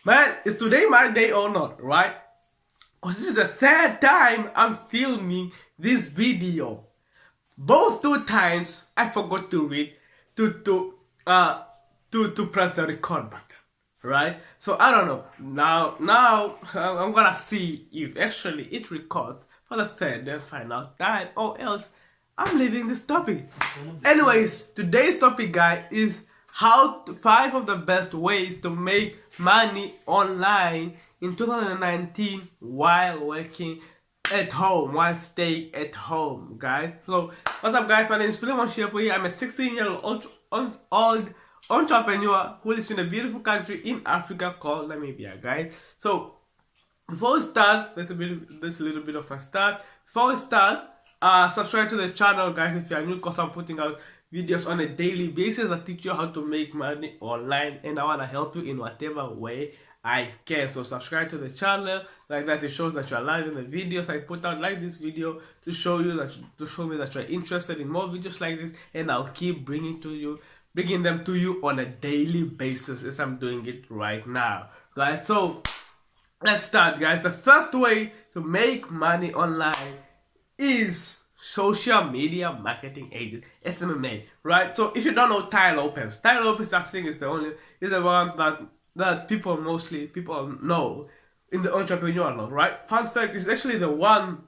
Man, is today my day or not, right? Because this is the third time I'm filming this video. Both two times I forgot to read to press the record button, right? So I don't know. Now I'm gonna see if actually it records for the third and final time, or else I'm leaving this topic. Anyways, today's topic, guys, is five of the best ways to make money online in 2019 while working at home, while staying at home, guys. So what's up, guys? My name is Philemon Shepo here. I'm a 16-year-old old entrepreneur who lives in a beautiful country in Africa called Namibia, guys. So before we start, there's a little bit of a start. Before we start, subscribe to the channel, guys, if you are new, because I'm putting out videos on a daily basis that teach you how to make money online, and I want to help you in whatever way I can. So subscribe to the channel, like that it shows that you are live in the videos I put out, like this video, to show me that you're interested in more videos like this, and I'll keep bringing them to you on a daily basis as I'm doing it right now, guys. So let's start, guys. The first way to make money online is social media marketing agent, SMMA, right? So if you don't know Ty Lopez, I think is the one that people know in the entrepreneurial world, right? Fun fact, is actually the one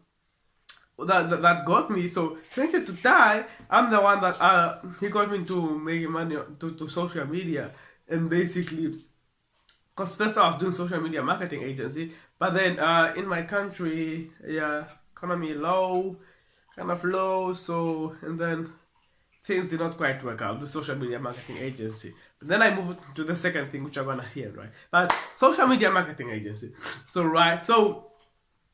that got me. So thank you to Ty. I'm the one that he got me to making money to social media, and basically, because first I was doing social media marketing agency, but then in my country, economy kind of low, so, and then things did not quite work out with social media marketing agency. But then I moved to the second thing, which you're gonna hear, right? But social media marketing agency. So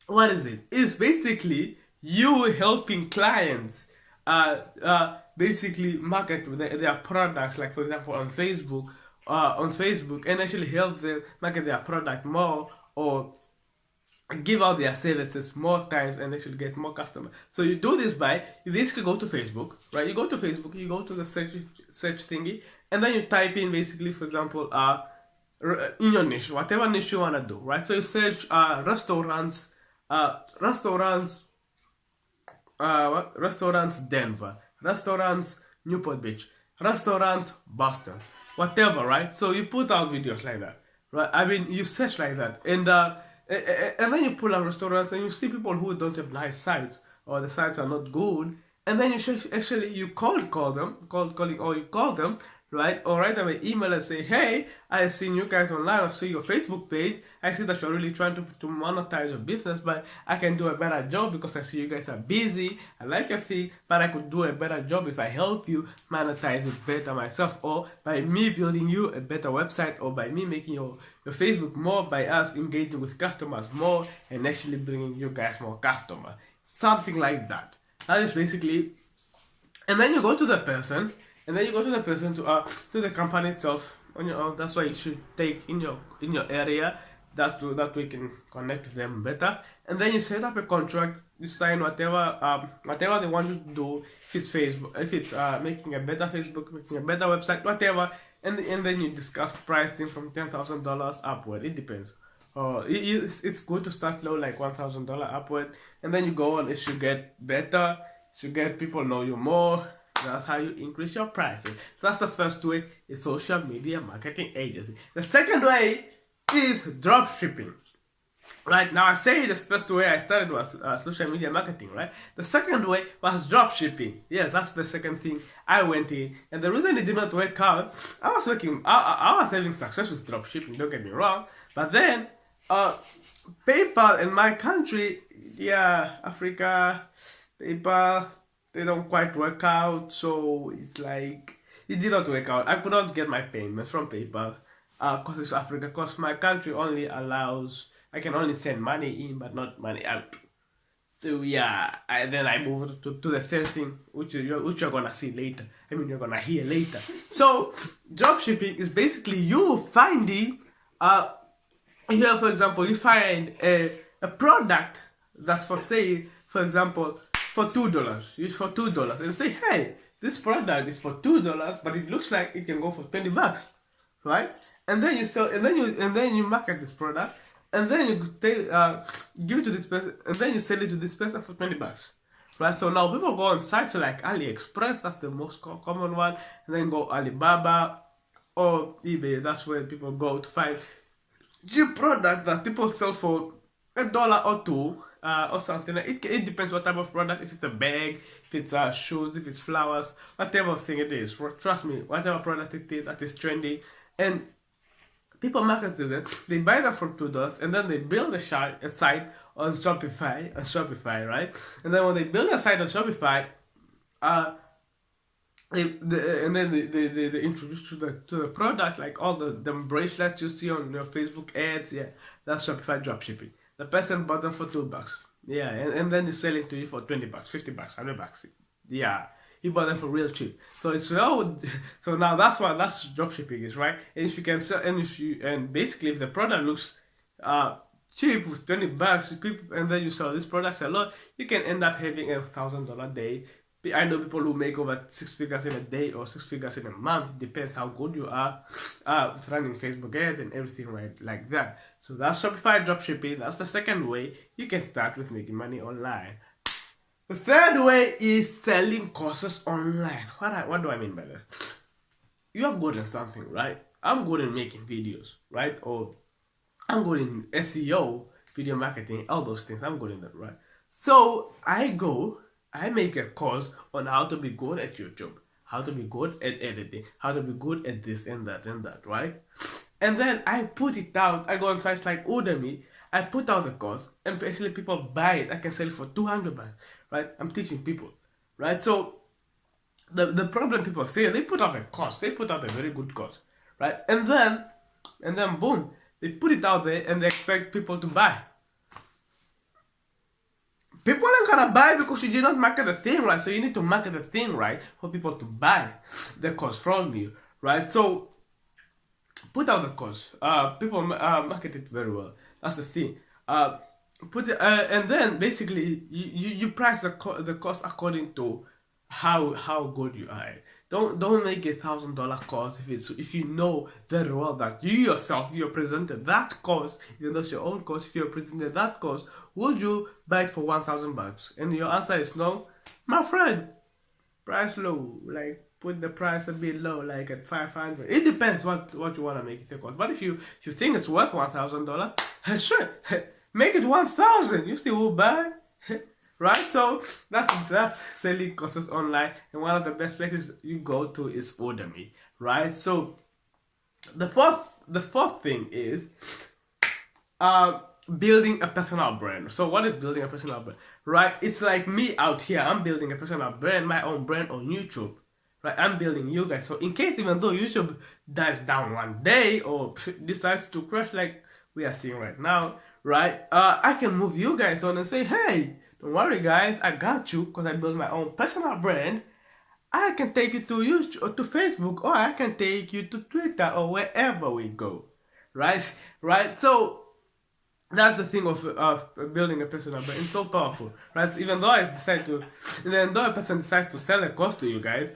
what is it? It's basically you helping clients basically market their products, like for example on Facebook, and actually help them market their product more, or give out their services more times and actually get more customers. So you do this by, you basically go to Facebook, right? You go to Facebook, you go to the search thingy, and then you type in basically, for example, in your niche, whatever niche you wanna do, right? So you search restaurants Denver, restaurants Newport Beach, restaurants Boston, whatever, right? So you put out videos like that, right? I mean, you search like that, and then you pull out restaurants, and you see people who don't have nice sites, or the sites are not good, and then you call them, right? Or write them an email and say, hey, I seen you guys online, I see your Facebook page, I see that you're really trying to monetize your business, but I can do a better job because I see you guys are busy, I like your thing, but I could do a better job if I help you monetize it better myself, or by me building you a better website, or by me making your Facebook more, by us engaging with customers more and actually bringing you guys more customers, something like that. That is basically, and then you go to the person, to the company itself on your own. That's why you should take in your area, that we can connect with them better. And then you set up a contract, you sign whatever they want you to do, if it's Facebook, if it's making a better Facebook, making a better website, whatever, and then you discuss pricing from $10,000 upward. It depends. It's good to start low, like $1,000 upward, and then you go on. If you get better, you get people know you more. That's how you increase your prices. So that's the first way, is social media marketing agency. The second way is dropshipping. Right, now I say the first way I started was social media marketing, right? The second way was dropshipping. Yes, that's the second thing I went in. And the reason it did not work out, I was having success with dropshipping, don't get me wrong. But then, PayPal in my country, Africa, PayPal, they don't quite work out, so it's like, it did not work out. I could not get my payments from PayPal, because it's Africa, because my country only allows, I can only send money in, but not money out. So then I moved to the third thing, which you're gonna see later. I mean, you're gonna hear later. So, dropshipping is basically you finding, here for example, you find a product that's for sale, for example, for $2. It's for $2, and say, hey, this product is for $2, but it looks like it can go for $20, right? And then you sell, and then you market this product, and then you give it to this person, and then you sell it to this person for $20, right? So now people go on sites like AliExpress, that's the most common one, and then go Alibaba or eBay. That's where people go to find cheap product that people sell for $1 or $2. Or something. It depends what type of product. If it's a bag, if it's shoes, if it's flowers, whatever thing it is. Trust me, whatever product it is that is trendy, and people market to them. They buy that for $2, and then they build a site on Shopify, right? And then when they build a site on Shopify, and then they introduce to the product, like all the bracelets you see on your Facebook ads. Yeah, that's Shopify dropshipping. The person bought them for $2. Yeah, and then they sell it to you for $20, $50, $100. Yeah, he bought them for real cheap. So it's so now that's dropshipping is, right? And if you can sell, and basically if the product looks cheap with $20, people, and then you sell this product a lot, you can end up having $1,000 day. I know people who make over 6 figures in a day or 6 figures in a month. It depends how good you are with running Facebook ads and everything, right, like that. So that's Shopify dropshipping. That's the second way you can start with making money online. The third way is selling courses online. What do I mean by that? You're good at something, right? I'm good in making videos, right? Or I'm good in SEO, video marketing, all those things. I'm good in that, right? So I make a course on how to be good at YouTube, how to be good at editing, how to be good at this and that, right? And then I put it out. I go on sites like Udemy. I put out the course, and actually people buy it. I can sell it for $200, right? I'm teaching people, right? So the problem people feel, they put out a course. They put out a very good course, right? And then boom, they put it out there and they expect people to buy. People aren't gonna buy because you did not market the thing right. So you need to market the thing right for people to buy the course from you, right? So put out the course. People market it very well. That's the thing. And then basically you price the course according to how good you are. Don't make $1,000 course if you know very well that you yourself, you're presented that course, even though it's your own course. If you're presented that course, would you buy it for $1,000? And your answer is no, my friend. Price low, like put the price a bit low, like at $500. It depends what you want to make it a cost. But if you think it's worth $1,000, sure, make it $1,000. You still will buy. Right, so that's selling courses online, and one of the best places you go to is Udemy, right? So the fourth thing is building a personal brand. So what is building a personal brand? Right, it's like me out here. I'm building a personal brand, my own brand on YouTube. Right, I'm building you guys. So in case even though YouTube dies down one day or decides to crash like we are seeing right now, right? I can move you guys on and say, hey, don't worry guys, I got you, because I built my own personal brand. I can take you to YouTube or to Facebook, or I can take you to Twitter or wherever we go. Right? So that's the thing of building a personal brand. It's so powerful. Right? So even though a person decides to sell a course to you guys,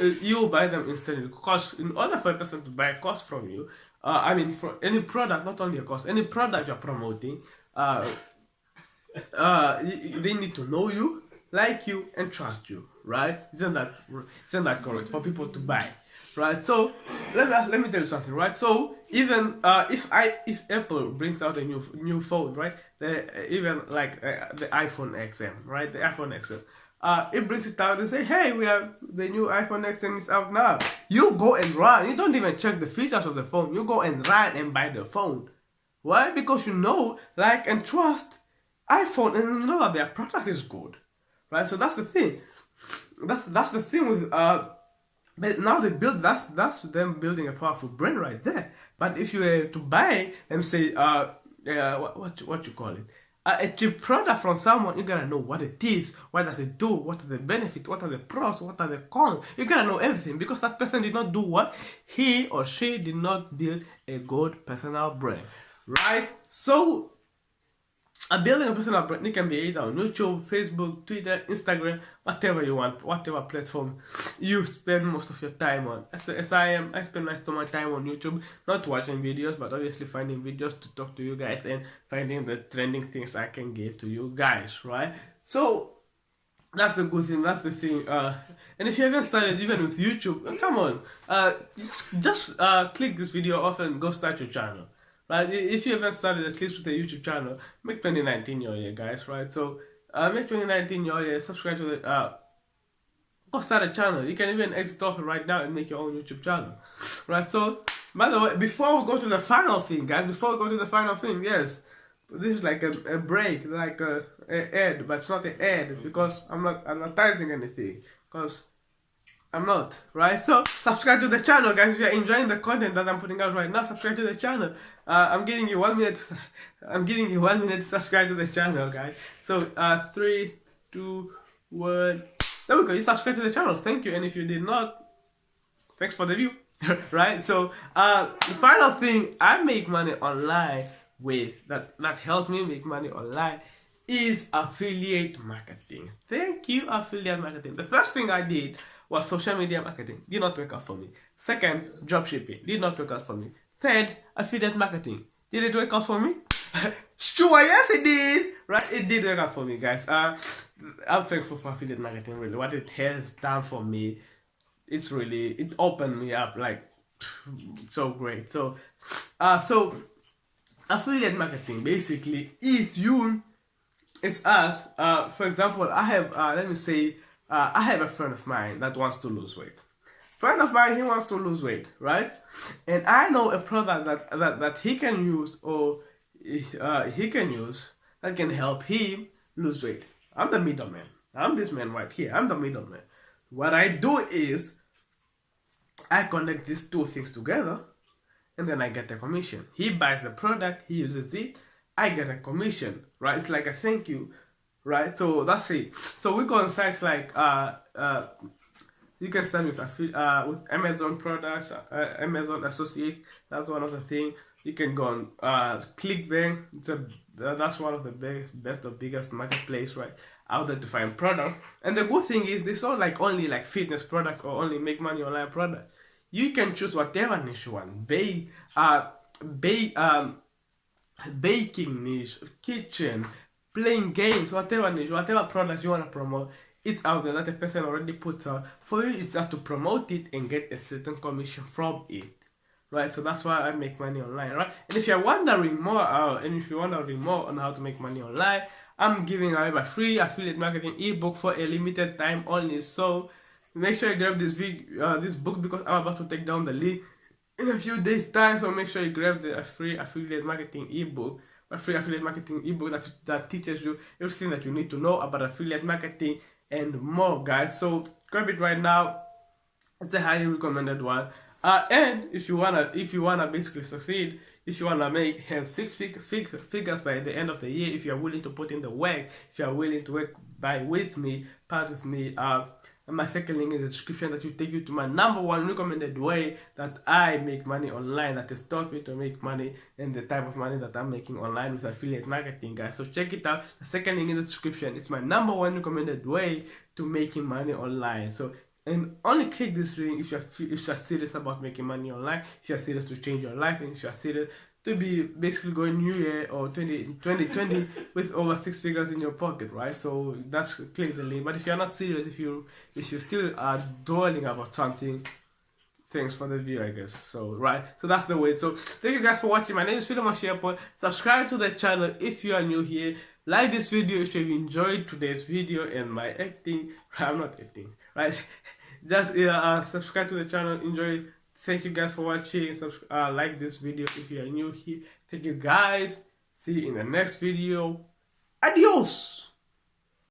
you buy them instantly. Because in order for a person to buy a course from you, for any product, not only a course, any product you're promoting, they need to know you, like you, and trust you, right? Isn't that correct for people to buy, right? So let me tell you something, right? So even if Apple brings out a new phone, right? Even like the iPhone XM, right? The iPhone XM, it brings it out and say, hey, we have the new iPhone XM is out now. You go and run. You don't even check the features of the phone. You go and run and buy the phone. Why? Because you know, like, and trust iPhone, and you know that their product is good, right? So that's the thing. That's the thing with but now they build that's them building a powerful brand right there. But if you were to buy and say what you call it, a cheap product from someone, you gotta know what it is, what does it do, what are the benefits, what are the pros, what are the cons. You gotta know everything, because that person did not do what? He or she did not build a good personal brand, right? So building a personal brand. It can be either on YouTube, Facebook, Twitter, Instagram, whatever you want, whatever platform you spend most of your time on. As I am, I spend most of my time on YouTube, not watching videos, but obviously finding videos to talk to you guys and finding the trending things I can give to you guys, right? So that's the good thing. That's the thing. And if you haven't started even with YouTube, come on. Just click this video off and go start your channel. Right? If you haven't started at least with a YouTube channel, make 2019 your year, guys. Right? So make 2019 your year. Subscribe to the. Go start a channel. You can even exit off it right now and make your own YouTube channel. Right? So, by the way, before we go to the final thing, guys. Before we go to the final thing, yes. This is like a break, like a ad, but it's not an ad because I'm not advertising anything. Because I'm not, right? So subscribe to the channel, guys. If you're enjoying the content that I'm putting out right now, subscribe to the channel. I'm giving you 1 minute. I'm giving you 1 minute to subscribe to the channel, guys. So 3, 2, 1. There we go. You subscribe to the channel. Thank you. And if you did not, thanks for the view, right? So the final thing I make money online with that helps me make money online is affiliate marketing. Thank you, affiliate marketing. The first thing I did was social media marketing. Did not work out for me. Second, dropshipping. Did not work out for me. Third, affiliate marketing. Did it work out for me? Sure, yes it did. Right, it did work out for me, guys. I'm thankful for affiliate marketing. Really, what it has done for me, it's opened me up like so great. So affiliate marketing basically is us. For example, I have let me say I have a friend of mine that wants to lose weight. Friend of mine, he wants to lose weight, right? And I know a product that he can use or he can use that can help him lose weight. I'm the middleman. I'm this man right here. I'm the middleman. What I do is I connect these two things together and then I get a commission. He buys the product, he uses it, I get a commission, right? It's like a thank you, right? So that's it. So we go on sites like you can start with Amazon products, Amazon Associates. That's one of the things. You can go on ClickBank. That's one of the best or biggest marketplace right out there to find products. And the good thing is, this not like only like fitness products or only make money online products. You can choose whatever niche you want. Baking niche, kitchen, playing games, whatever niche, whatever product you want to promote, it's out there that a person already puts out. For you, it's just to promote it and get a certain commission from it. Right, so that's why I make money online, right? And if you're wondering more, on how to make money online, I'm giving away my free affiliate marketing ebook for a limited time only. So make sure you grab this book because I'm about to take down the link in a few days time. So make sure you grab the free affiliate marketing ebook, my free affiliate marketing ebook that teaches you everything that you need to know about affiliate marketing and more, guys. So grab it right now. It's a highly recommended one. And if you wanna basically succeed, if you wanna have six figures by the end of the year, if you are willing to put in the work, if you are willing to work part with me, my second link in the description that will take you to my #1 recommended way that I make money online, that has taught me to make money and the type of money that I'm making online with affiliate marketing, guys. So check it out. The second link in the description. It's my #1 recommended way to making money online. So. And only click this link if you're serious about making money online, if you're serious to change your life, and if you're serious to be basically going New Year or 2020 with over 6 figures in your pocket, right? So that's click the link. But if you're not serious, if you still are dwelling about something, thanks for the view, I guess. So right, so that's the way. So thank you guys for watching. My name is Philemon Sherpa. Subscribe to the channel if you are new here. Like this video if you enjoyed today's video and my acting. I'm not acting, right? Just subscribe to the channel. Enjoy. Thank you guys for watching. Like this video if you are new here. Thank you guys. See you in the next video. Adios.